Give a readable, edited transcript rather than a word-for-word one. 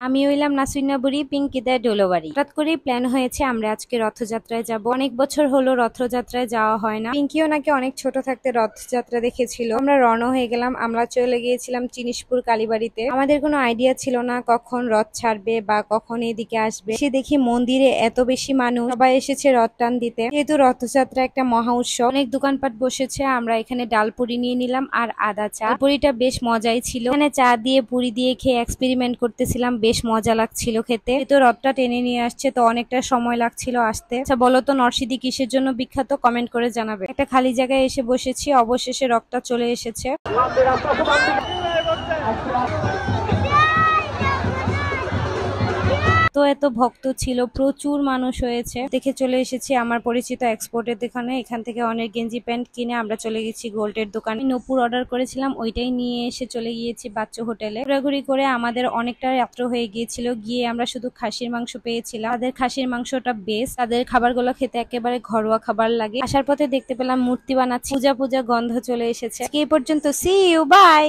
আমি হইলাম নাসরিনা বুড়ি, পিঙ্কিদের ডোলোবাড়ি। হঠাৎ করেই প্ল্যান হয়েছে আমরা আজকে রথযাত্রায় যাব। অনেক বছর হলো রথযাত্রায় যাওয়া হয় না। পিঙ্কিও নাকি অনেক ছোট থাকতে রথযাত্রা দেখেছিল। আমরা রওনা হয়ে গেলাম। আমরা চলে গিয়েছিলাম জিনিসপুর কালীবাড়িতে। আমাদের কোনো আইডিয়া ছিল না কখন রথ ছাড়বে বা কখন এদিকে আসবে। সে দেখি মন্দিরে এত বেশি মানুষ, সবাই এসেছে রথ টান দিতে। যেহেতু রথযাত্রা একটা মহা উৎসব, অনেক দোকানপাট বসেছে। আমরা এখানে ডালপুরি নিয়ে নিলাম আর আদা চা। পুরিটা বেশ মজাই ছিল। এখানে চা দিয়ে পুরি দিয়ে খেয়ে এক্সপেরিমেন্ট করতেছিলাম, বেশ মজা লাগছিল খেতে। তো রথটা টেনে নিয়ে আসছে, তো অনেকটা সময় লাগছিল আসতে। আচ্ছা বলো তো নরসিংদী কিসের জন্য বিখ্যাত? কমেন্ট করে জানাবে। একটা খালি জায়গায় এসে বসেছি, অবশেষে রথটা চলে এসেছে। তো এত ভক্ত ছিল, প্রচুর মানুষ হয়েছে দেখে চলে এসেছি আমার পরিচিত এক্সপোর্টের দোকানে। এখান থেকে অনেক গেঞ্জি প্যান্ট কিনে আমরা চলে গেছি গোল্ডের দোকানে। নূপুর অর্ডার করেছিলাম, ওইটাই নিয়ে এসে চলে গিয়েছি বাচ্চু হোটেলে। ঘোরাঘুরি করে আমাদের অনেকটা রাত্র হয়ে গিয়েছিল। গিয়ে আমরা শুধু খাসির মাংস পেয়েছিলাম। তাদের খাসির মাংসটা বেস্ট। তাদের খাবারগুলো খেতে একেবারে ঘরোয়া খাবার লাগে। আসার পথে দেখতে পেলাম মূর্তি বানাচ্ছে, পূজা পূজা গন্ধ চলে এসেছে। এই পর্যন্ত, সি ইউ, বাই।